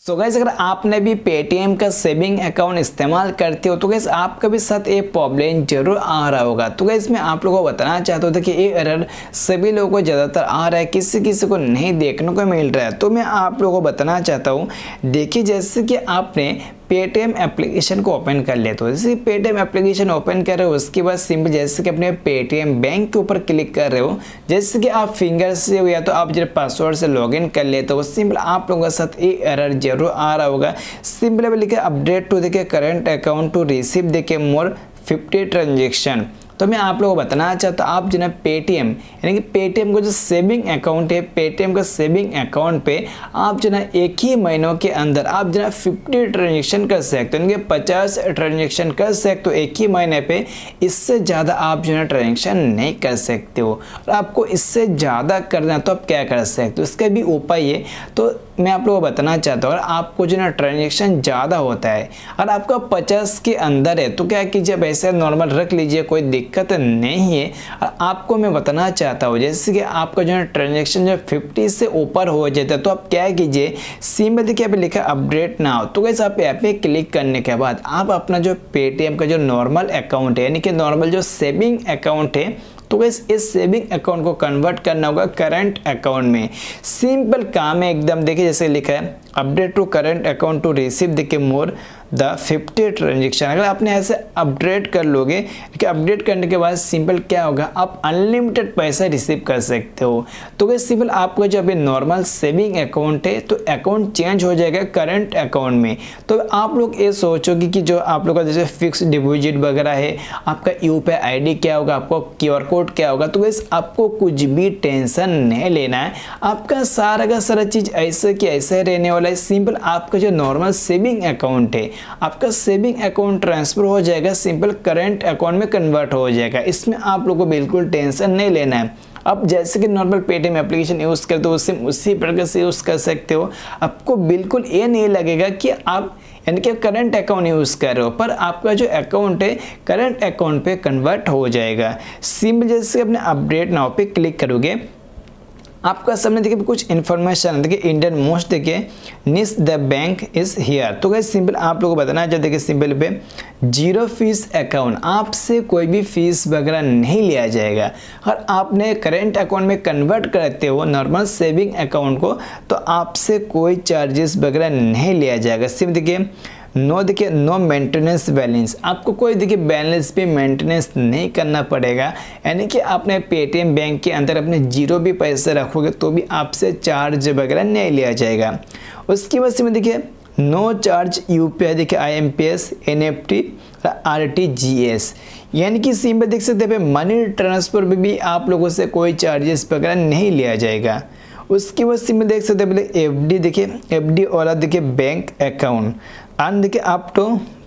तो गाइस अगर आपने भी पेटीएम का सेविंग अकाउंट इस्तेमाल करते हो तो गाइस आपका भी साथ ये प्रॉब्लम जरूर आ रहा होगा। तो गाइस मैं आप लोगों को बताना चाहता हूँ कि ये एरर सभी लोगों को ज़्यादातर आ रहा है, किसी किसी को नहीं देखने को मिल रहा है। तो मैं आप लोगों को बताना चाहता हूँ, देखिए जैसे कि आपने पेटीएम एप्लीकेशन को ओपन कर लेते हो, जैसे पेटीएम एप्लीकेशन ओपन कर रहे हो उसके बाद सिंपल जैसे कि अपने पेटीएम बैंक के ऊपर क्लिक कर रहे हो, जैसे कि आप फिंगर से या तो आप जब पासवर्ड से लॉगिन कर लेते हो, सिंपल आप लोगों के साथ ये एरर जरूर आ रहा होगा। सिंपल लिखे अपडेट टू देखिए करंट अकाउंट टू रिसीव देखिए मोर 50 ट्रांजेक्शन। तो मैं आप लोगों को बताना चाहता हूँ, आप जो ना पेटीएम यानी कि पेटीएम का जो सेविंग अकाउंट है, पेटीएम का सेविंग अकाउंट पे आप जो ना एक ही महीनों के अंदर आप जो ना 50 ट्रांजेक्शन कर सकते हो, यानी कि 50 ट्रांजेक्शन कर सकते हो एक ही महीने पे। इससे ज़्यादा आप जो ना ट्रांजेक्शन नहीं कर सकते हो। और आपको इससे ज़्यादा करना है तो आप क्या कर सकते हो, इसका भी उपाय है। तो मैं आप लोगों को बताना चाहता हूँ, और आपको जो ना ट्रांजेक्शन ज़्यादा होता है और आपका 50 के अंदर है तो क्या कीजिए, अब ऐसे नॉर्मल रख लीजिए, कोई दिक्कत नहीं है। और आपको मैं बताना चाहता हूँ जैसे कि आपका जो है ट्रांजेक्शन जो 50 से ऊपर हो जाता है तो आप क्या कीजिए, सिंपल देखिए यहाँ पे लिखा अपडेट नाउ। तो कैसे आप यहाँ पे क्लिक करने के बाद आप अपना जो पेटीएम का जो नॉर्मल अकाउंट है यानी कि नॉर्मल जो सेविंग अकाउंट है, तो इस सेविंग अकाउंट को कन्वर्ट करना होगा करंट अकाउंट में। सिंपल काम है एकदम। देखिए जैसे लिखा है update to current account to receive देखिए मोर द 50 ट्रांजेक्शन। अगर आपने ऐसे अपडेट कर लोगे, अपडेट करने के बाद सिंपल क्या होगा, आप अनलिमिटेड पैसा रिसीव कर सकते हो। तो वैसे सिंपल आपका जो अभी नॉर्मल सेविंग अकाउंट है तो अकाउंट चेंज हो जाएगा करंट अकाउंट में। तो आप लोग ये सोचोगे कि जो आप लोग का जैसे फिक्स डिपॉजिट वगैरह है, आपका यूपीआई आईडी क्या होगा, आपको क्यूआर कोड क्या होगा, तो वैसे आपको कुछ भी टेंशन नहीं लेना है। आपका सारा का सारा चीज़ ऐसे कि ऐसे रहने वाला है। सिंपल आपका जो नॉर्मल सेविंग अकाउंट है, आपका सेविंग अकाउंट ट्रांसफर हो जाएगा, सिंपल करंट अकाउंट में कन्वर्ट हो जाएगा। इसमें आप लोगों को बिल्कुल टेंशन नहीं लेना है। अब जैसे कि नॉर्मल पेटीएम एप्लीकेशन यूज़ करते हो उसी प्रकार से यूज़ कर सकते हो। आपको बिल्कुल ये नहीं लगेगा कि आप यानी कि करंट अकाउंट यूज़ कर रहे हो, पर आपका जो अकाउंट है करंट अकाउंट पे कन्वर्ट हो जाएगा। सिंपल जैसे अपने अपडेट नाउ पे क्लिक करोगे, आपका सामने देखिए कुछ इन्फॉर्मेशन देखिए इंडियन मोस्ट देखिए निस द बैंक इज हियर। तो गाइस सिंपल आप लोगों को बताना चाहते देखिए सिंपल पे 0 फीस अकाउंट, आपसे कोई भी फीस वगैरह नहीं लिया जाएगा। और आपने करेंट अकाउंट में कन्वर्ट करते हो नॉर्मल सेविंग अकाउंट को तो आपसे कोई चार्जेस वगैरह नहीं लिया जाएगा। सिर्फ देखिए नो मेंटेनेंस बैलेंस, आपको कोई देखिए बैलेंस भी मेंटेनेंस नहीं करना पड़ेगा। यानी कि आपने पेटीएम बैंक के अंदर अपने 0 भी पैसे रखोगे तो भी आपसे चार्ज वगैरह नहीं लिया जाएगा। उसकी वजह से देखिए नो चार्ज यूपीआई देखिए IMPS NEFT RTGS, यानी कि सिंपल देख सकते हैं मनी ट्रांसफर में भी आप लोगों से कोई चार्जेस वगैरह नहीं लिया जाएगा। उसके बाद सिंपल देख सकते हैं FD देखिए FD वाला देखिए बैंक अकाउंट एंड देखिए अप टू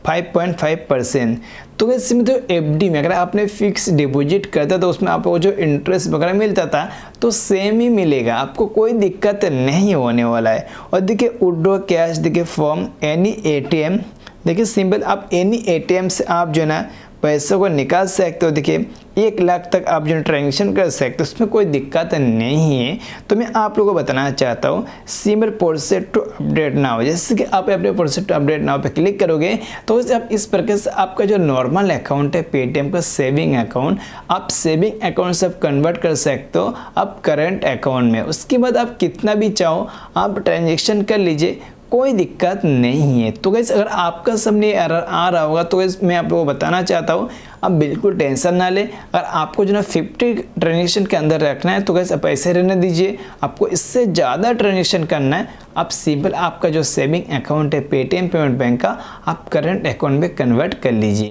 5.5%। तो इसमें तो FD में अगर आपने फिक्स डिपॉजिट करता तो उसमें आपको जो इंटरेस्ट वगैरह मिलता था तो सेम ही मिलेगा, आपको कोई दिक्कत नहीं होने वाला है। और देखिए विड्रॉ कैश देखिए फ्रॉम एनी ATM, देखिए सिंपल आप एनी ATM से आप जो है पैसों को निकाल सकते हो। देखिए 1 लाख तक आप जो ट्रांजेक्शन कर सकते हो, उसमें कोई दिक्कत नहीं है। तो मैं आप लोगों को बताना चाहता हूँ simple process to update now, जैसे कि आप अपने प्रोसेस टू अपडेट नाउ पे क्लिक करोगे तो आप इस प्रकार से आपका जो नॉर्मल अकाउंट है पेटीएम का सेविंग अकाउंट, आप सेविंग अकाउंट से कन्वर्ट कर सकते हो आप करंट अकाउंट में। उसके बाद आप कितना भी चाहो आप ट्रांजेक्शन कर लीजिए, कोई दिक्कत नहीं है। तो गाइस अगर आपका सामने एरर आ रहा होगा तो गाइस मैं आप लोगों को बताना चाहता हूँ, आप बिल्कुल टेंशन ना ले। अगर आपको जो ना 50 ट्रांजेक्शन के अंदर रखना है तो गाइस आप ऐसे रहने दीजिए। आपको इससे ज़्यादा ट्रांजेक्शन करना है, आप सिंपल आपका जो सेविंग अकाउंट है पेटीएम पेमेंट बैंक का आप करंट अकाउंट में कन्वर्ट कर लीजिए।